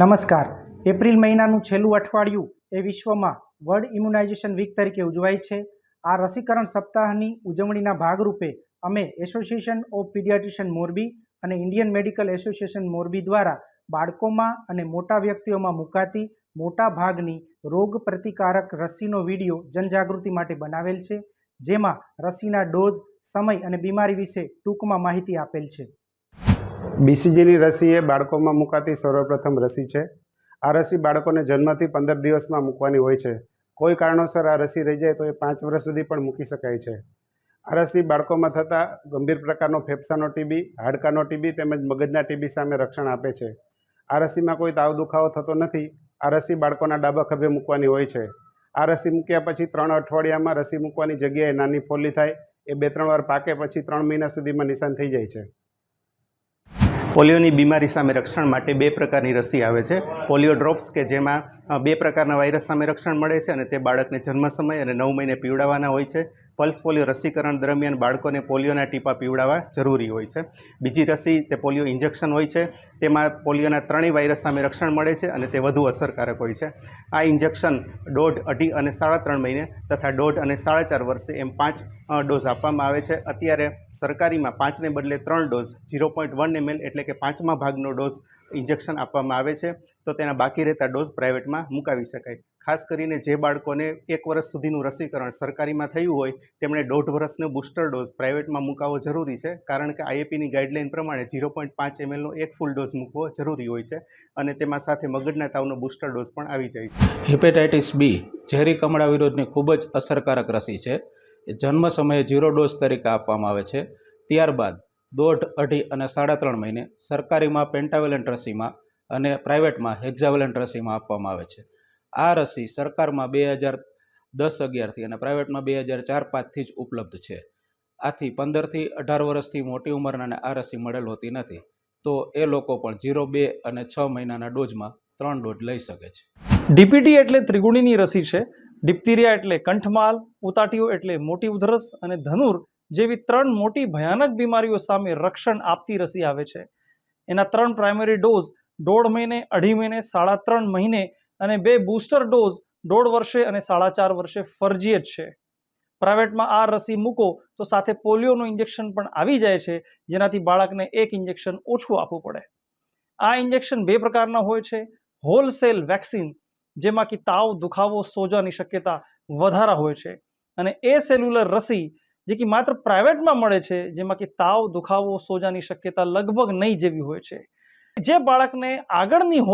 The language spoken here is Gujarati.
નમસ્કાર. એપ્રિલ મહિનાનું છેલ્લું અઠવાડિયું એ વિશ્વમાં વર્લ્ડ ઇમ્યુનાઇઝેશન વીક તરીકે ઉજવાય છે. આ રસીકરણ સપ્તાહની ઉજવણીના ભાગરૂપે અમે એસોસિએશન ઓફ પીડિયાટ્રિશિયન મોરબી અને ઇન્ડિયન મેડિકલ એસોસિએશન મોરબી દ્વારા બાળકોમાં અને મોટા વ્યક્તિઓમાં મુકાતી મોટા ભાગની રોગ પ્રતિકારક રસીનો વિડીયો જનજાગૃતિ માટે બનાવેલ છે, જેમાં રસીના ડોઝ, સમય અને બીમારી વિશે ટૂંકમાં માહિતી આપેલ છે. બીસીજીની રસી એ બાળકોમાં મુકાતી સર્વપ્રથમ રસી છે. આ રસી બાળકોને જન્મથી 15 દિવસમાં મૂકવાની હોય છે. કોઈ કારણોસર આ રસી રહી જાય તો એ 5 વર્ષ સુધી પણ મૂકી શકાય છે. આ રસી બાળકોમાં થતા ગંભીર પ્રકારનો ફેફસાનો ટીબી, હાડકાનો ટીબી તેમજ મગજના ટીબી સામે રક્ષણ આપે છે. આ રસીમાં કોઈ તાવ દુખાવો થતો નથી. આ રસી બાળકોના ડાબા ખભે મૂકવાની હોય છે. આ રસી મૂક્યા પછી 3 અઠવાડિયામાં રસી મૂકવાની જગ્યાએ નાની ફોલ્લી થાય, એ 2-3 વાર પાકે પછી 3 મહિના સુધીમાં નિશાન થઈ જાય છે. પોલિયોની બીમારી સામે રક્ષણ માટે 2 પ્રકારની રસી આવે છે. પોલિયો ડ્રોપ્સ કે જેમાં 2 પ્રકારના વાયરસ સામે રક્ષણ મળે છે અને તે બાળકને જન્મ સમય અને 9 મહિને પીવડાવવાના હોય છે. પલ્સ પોલિયો રસીકરણ દરમિયાન બાળકોને પોલિયોના ટીપા પીવડાવવા જરૂરી હોય છે. બીજી રસી તે પોલિયો ઇન્જેક્શન હોય છે. તેમાં પોલિયોના 3 વાયરસ સામે રક્ષણ મળે છે અને તે વધુ અસરકારક હોય છે. આ ઇન્જેક્શન 1.5, 2.5 અને 3.5 મહિને તથા 1.5 અને 4.5 વર્ષે એમ 5 ડોઝ આપવામાં આવે છે. અત્યારે સરકારીમાં 5ને બદલે 3 ડોઝ 0.1 ml એટલે કે 5મા ભાગનો ડોઝ ઇન્જેક્શન આપવામાં આવે છે. તો તેના બાકી રહેતા ડોઝ પ્રાઇવેટમાં મુકાવી શકાય. ખાસ કરીને જે બાળકોને 1 વર્ષ સુધીનું રસીકરણ સરકારીમાં થયું હોય તેમણે 1.5 વર્ષનો બૂસ્ટર ડોઝ પ્રાઇવેટમાં મુકાવવો જરૂરી છે, કારણ કે આઈએપીની ગાઈડલાઇન પ્રમાણે 0.5 mlનો એક ફૂલ ડોઝ મૂકવો જરૂરી હોય છે અને તેમાં સાથે મગજના તાવનો બૂસ્ટર ડોઝ પણ આવી જાય છે. હિપેટાઇટિસ બી ઝેરી કમળા વિરોધની ખૂબ જ અસરકારક રસી છે. જન્મ સમયે 0 ડોઝ તરીકે આપવામાં આવે છે. ત્યારબાદ 1.5, 2.5 અને 3.5 મહિને સરકારીમાં પેન્ટાવેલેન્ટ રસીમાં અને પ્રાઇવેટમાં હેક્ઝાવેલેન્ટ રસીમાં આપવામાં આવે છે. આ રસી સરકારમાં 2010-11થી અને પ્રાઇવેટમાં 2004-05થી જ ઉપલબ્ધ છે. આથી 15થી 18 વર્ષથી મોટી ઉંમરનાને આ રસી મળેલ હોતી નથી, તો એ લોકો પણ 0, 2 અને 6 મહિનાના ડોઝમાં 3 ડોઝ લઈ શકે છે. ડીપીટી એટલે ત્રિગુણીની રસી છે. ડિપ્થેરિયા એટલે કંઠમાલ, ઉતાટીઓ એટલે મોટી ઉધરસ અને ધનુર જેવી 3 મોટી ભયાનક બીમારીઓ સામે રક્ષણ આપતી રસી આવે છે. એના 3 પ્રાઇમરી ડોઝ 1.5 મહિને, 2.5 મહિને, 3.5 મહિને અને 2 બૂસ્ટર ડોઝ 1.5 વર્ષે અને 4.5 વર્ષે ફરજિયાત છે. પ્રાઇવેટમાં આ રસી મૂકો તો સાથે પોલિયોનું ઇન્જેક્શન પણ આવી જાય છે, જેનાથી બાળકને 1 ઇન્જેક્શન ઓછું આપવું પડે. આ ઇન્જેક્શન 2 પ્રકારના હોય છે. હોલસેલ વેક્સિન, જેમાં કે તાવ, દુખાવો, સોજાની શક્યતા વધારે હોય છે, અને એ સેલ્યુલર રસી જે કે માત્ર પ્રાઇવેટમાં મળે છે, જેમાં કે તાવ, દુખાવો, સોજાની શક્યતા લગભગ નહીં જેવી હોય છે. જે બાળકને આગળની